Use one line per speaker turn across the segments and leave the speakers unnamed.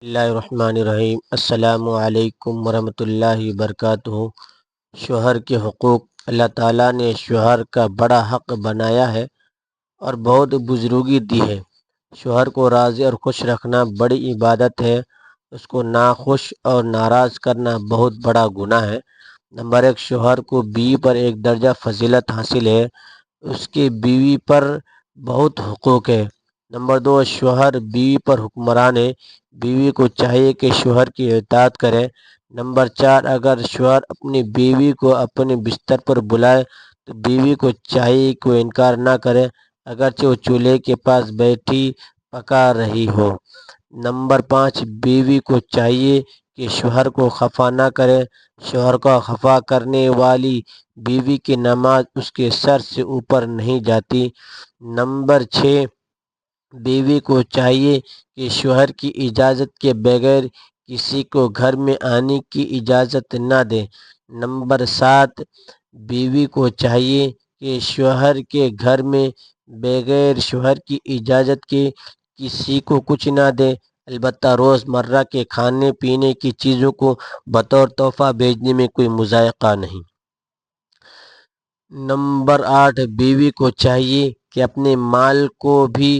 بسم اللہ الرحمن الرحیم۔ السلام علیکم ورحمۃ اللہ وبرکاتہ۔ شوہر کے حقوق اللہ تعالیٰ نے شوہر کا بڑا حق بنایا ہے اور بہت بزرگی دی ہے۔ شوہر کو راضی اور خوش رکھنا بڑی عبادت ہے، اس کو ناخوش اور ناراض کرنا بہت بڑا گناہ ہے۔ نمبر ایک، شوہر کو بیوی پر ایک درجہ فضیلت حاصل ہے، اس کی بیوی پر بہت حقوق ہے۔ نمبر دو، شوہر بیوی پر حکمران ہے، بیوی کو چاہیے کہ شوہر کی اطاعت کرے۔ نمبر چار، اگر شوہر اپنی بیوی کو اپنے بستر پر بلائے تو بیوی کو چاہیے کہ وہ انکار نہ کرے، اگرچہ وہ چولہے کے پاس بیٹھی پکا رہی ہو۔ نمبر پانچ، بیوی کو چاہیے کہ شوہر کو خفا نہ کرے، شوہر کو خفا کرنے والی بیوی کی نماز اس کے سر سے اوپر نہیں جاتی۔ نمبر چھ، بیوی کو چاہیے کہ شوہر کی اجازت کے بغیر کسی کو گھر میں آنے کی اجازت نہ دے۔ نمبر سات، بیوی کو چاہیے کہ شوہر کے گھر میں بغیر شوہر کی اجازت کے کسی کو کچھ نہ دے، البتہ روز مرہ کے کھانے پینے کی چیزوں کو بطور تحفہ بھیجنے میں کوئی مضائقہ نہیں۔ نمبر آٹھ، بیوی کو چاہیے کہ اپنے مال کو بھی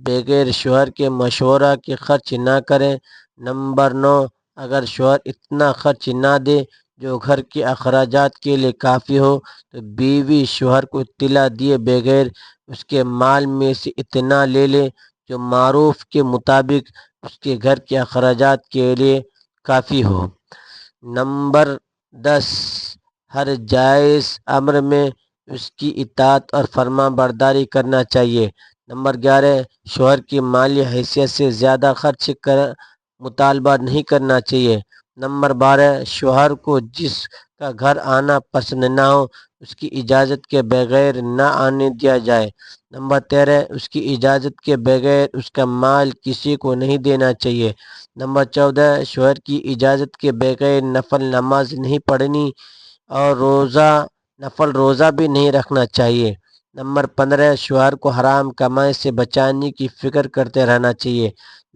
بغیر شوہر کے مشورہ کے خرچ نہ کرے۔ نمبر نو، اگر شوہر اتنا خرچ نہ دے جو گھر کے اخراجات کے لیے کافی ہو تو بیوی شوہر کو اطلاع دیے بغیر اس کے مال میں سے اتنا لے لے جو معروف کے مطابق اس کے گھر کے اخراجات کے لیے کافی ہو۔ نمبر 10، ہر جائز امر میں اس کی اطاعت اور فرما برداری کرنا چاہیے۔ نمبر 11، شوہر کی مالی حیثیت سے زیادہ خرچ کر مطالبہ نہیں کرنا چاہیے۔ نمبر 12، شوہر کو جس کا گھر آنا پسند نہ ہو اس کی اجازت کے بغیر نہ آنے دیا جائے۔ نمبر 13، اس کی اجازت کے بغیر اس کا مال کسی کو نہیں دینا چاہیے۔ نمبر 14، شوہر کی اجازت کے بغیر نفل نماز نہیں پڑھنی اور نفل روزہ بھی نہیں رکھنا چاہیے۔ نمبر 15، شوہر کو حرام کمائی سے بچانے کی فکر کرتے رہنا چاہیے۔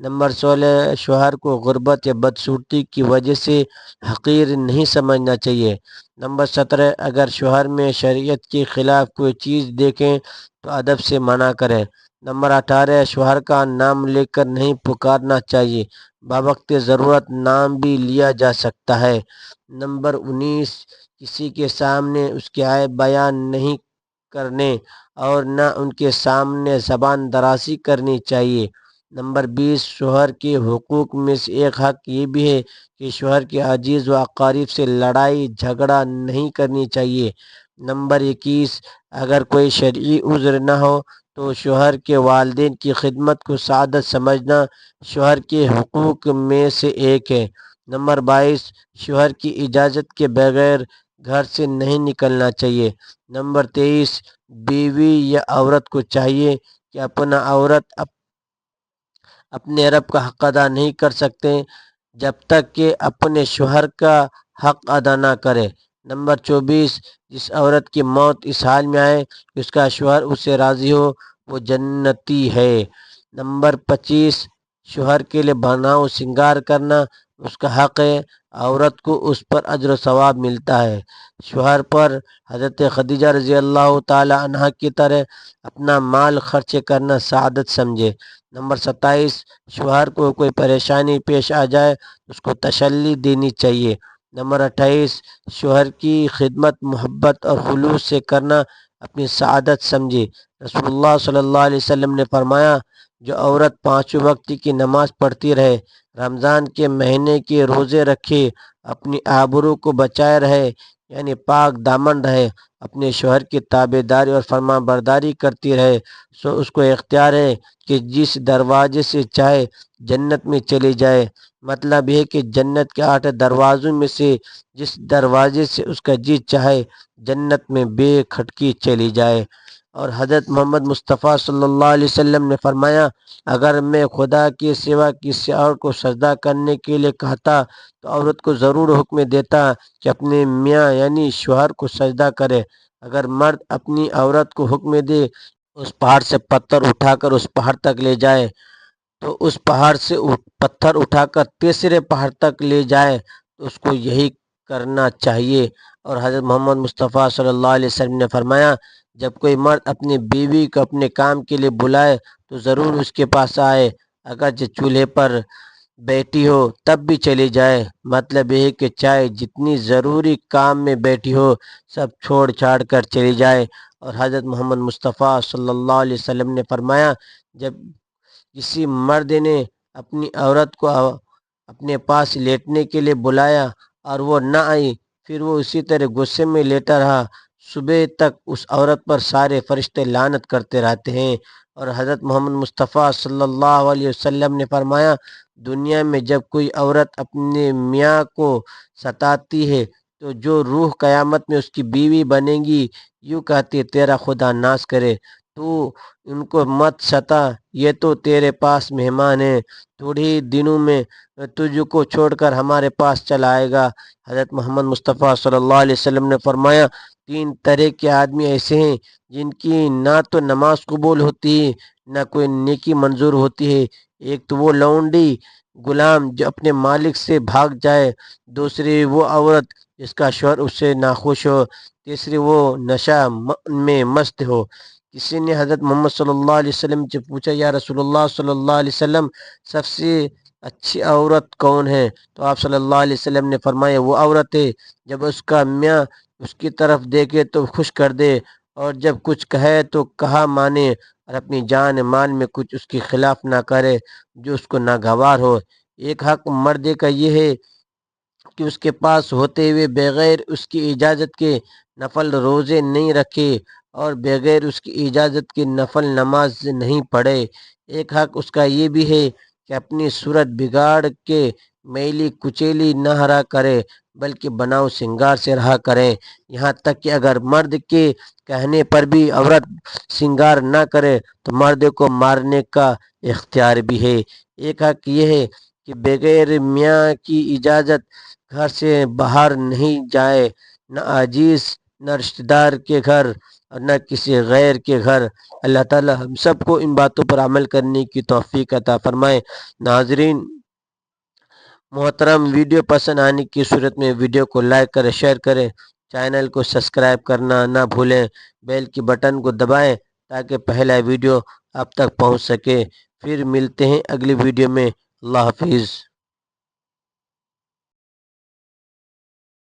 نمبر 16، شوہر کو غربت یا بدصورتی کی وجہ سے حقیر نہیں سمجھنا چاہیے۔ نمبر 17، اگر شوہر میں شریعت کے خلاف کوئی چیز دیکھیں تو ادب سے منع کریں۔ نمبر 18، شوہر کا نام لے کر نہیں پکارنا چاہیے، بوقت ضرورت نام بھی لیا جا سکتا ہے۔ نمبر 19، کسی کے سامنے اس کے عیب بیان نہیں کرنے اور نہ ان کے سامنے زبان درازی کرنی چاہیے۔ نمبر 20، شوہر کے حقوق میں سے ایک حق یہ بھی ہے کہ شوہر کے عزیز و اقارب سے لڑائی جھگڑا نہیں کرنی چاہیے۔ نمبر 21، اگر کوئی شرعی عذر نہ ہو تو شوہر کے والدین کی خدمت کو سعادت سمجھنا شوہر کے حقوق میں سے ایک ہے۔ نمبر 22، شوہر کی اجازت کے بغیر گھر سے نہیں نکلنا چاہیے۔ نمبر 23، بیوی یا عورت کو چاہیے کہ اپنے رب کا حق ادا نہیں کر سکتے جب تک کہ اپنے شوہر کا حق ادا نہ کرے۔ نمبر 24، جس عورت کی موت اس حال میں آئے کہ اس کا شوہر اس سے راضی ہو وہ جنتی ہے۔ نمبر 25، شوہر کے لیے بناؤ سنگار کرنا اس کا حق ہے، عورت کو اس پر اجر و ثواب ملتا ہے۔ شوہر پر حضرت خدیجہ رضی اللہ تعالی عنہ کی طرح اپنا مال خرچ کرنا سعادت سمجھے۔ نمبر 27، شوہر کو کوئی پریشانی پیش آ جائے اس کو تسلی دینی چاہیے۔ نمبر 28، شوہر کی خدمت محبت اور خلوص سے کرنا اپنی سعادت سمجھے۔ رسول اللہ صلی اللہ علیہ وسلم نے فرمایا، جو عورت 5 وقت کی نماز پڑھتی رہے، رمضان کے مہینے کے روزے رکھے، اپنی آبرو کو بچائے رہے یعنی پاک دامن رہے، اپنے شوہر کی تابع داری اور فرما برداری کرتی رہے، سو اس کو اختیار ہے کہ جس دروازے سے چاہے جنت میں چلی جائے۔ مطلب یہ کہ جنت کے 8 دروازوں میں سے جس دروازے سے اس کا جی چاہے جنت میں بے کھٹکی چلی جائے۔ اور حضرت محمد مصطفیٰ صلی اللہ علیہ وسلم نے فرمایا، اگر میں خدا کے سوا کسی اور کو سجدہ کرنے کے لیے کہتا تو عورت کو ضرور حکم دیتا کہ اپنے میاں یعنی شوہر کو سجدہ کرے۔ اگر مرد اپنی عورت کو حکم دے اس پہاڑ سے پتھر اٹھا کر اس پہاڑ تک لے جائے تو اس پہاڑ سے پتھر اٹھا کر تیسرے پہاڑ تک لے جائے تو اس کو یہی کرنا چاہیے۔ اور حضرت محمد مصطفیٰ صلی اللہ علیہ وسلم نے فرمایا جب کوئی مرد اپنی بیوی کو اپنے کام کے لیے بلائے تو ضرور اس کے پاس آئے، اگرچہ چولہے پر بیٹھی ہو تب بھی چلی جائے۔ مطلب یہ ہے کہ چاہے جتنی ضروری کام میں بیٹھی ہو سب چھوڑ چھاڑ کر چلی جائے۔ اور حضرت محمد مصطفیٰ صلی اللہ علیہ وسلم نے فرمایا جب کسی مرد نے اپنی عورت کو اپنے پاس لیٹنے کے لیے بلایا اور وہ نہ آئی، پھر وہ اسی طرح غصے میں لیٹا رہا، صبح تک اس عورت پر سارے فرشتے لعنت کرتے رہتے ہیں۔ اور حضرت محمد مصطفیٰ صلی اللہ علیہ وسلم نے فرمایا دنیا میں جب کوئی عورت اپنے میاں کو ستاتی ہے تو جو روح قیامت میں اس کی بیوی بنے گی یوں کہتی ہے تیرا خدا ناش کرے، تو ان کو مت ستا، یہ تو تیرے پاس مہمان ہیں، تھوڑی ہی دنوں میں تجھ کو چھوڑ کر ہمارے پاس چلا آئے گا۔ حضرت محمد مصطفیٰ صلی اللہ علیہ وسلم نے فرمایا 3 طرح کے آدمی ایسے ہیں جن کی نہ تو نماز قبول ہوتی ہے نہ کوئی نیکی منظور ہوتی ہے۔ ایک تو وہ لونڈی غلام جو اپنے مالک سے بھاگ جائے، دوسری وہ عورت جس کا شوہر اس سے ناخوش ہو، تیسری وہ نشہ میں مست ہو۔ کسی نے حضرت محمد صلی اللہ علیہ وسلم سے پوچھا یا رسول اللہ صلی اللہ علیہ وسلم سب سے اچھی عورت کون ہے؟ تو آپ صلی اللہ علیہ وسلم نے فرمایا وہ عورت ہے جب اس کا میاں اس کی طرف دیکھے تو خوش کر دے، اور جب کچھ کہے تو کہا مانے، اور اپنی جان مال میں کچھ اس کے خلاف نہ کرے جو اس کو ناگوار ہو۔ ایک حق مردے کا یہ ہے کہ اس کے پاس ہوتے ہوئے بغیر اس کی اجازت کے نفل روزے نہیں رکھے اور بغیر اس کی اجازت کے نفل نماز نہیں پڑھے۔ ایک حق اس کا یہ بھی ہے کہ اپنی صورت بگاڑ کے میلی کچیلی نہ رہا کرے بلکہ بناؤ سنگار سے رہا کرے، یہاں تک کہ اگر مرد کے کہنے پر بھی عورت سنگار نہ کرے تو مرد کو مارنے کا اختیار بھی ہے۔ ایک حق یہ ہے کہ بغیر میاں کی اجازت گھر سے باہر نہیں جائے، نہ عزیز، نہ رشتہ دار کے گھر اور نہ کسی غیر کے گھر۔ اللہ تعالی ہم سب کو ان باتوں پر عمل کرنے کی توفیق عطا فرمائے۔ ناظرین محترم، ویڈیو پسند آنے کی صورت میں ویڈیو کو لائک کریں، شیئر کریں، چینل کو سبسکرائب کرنا نہ بھولیں، بیل کی بٹن کو دبائیں تاکہ پہلا ویڈیو آپ تک پہنچ سکے۔ پھر ملتے ہیں اگلی ویڈیو میں۔ اللہ حافظ۔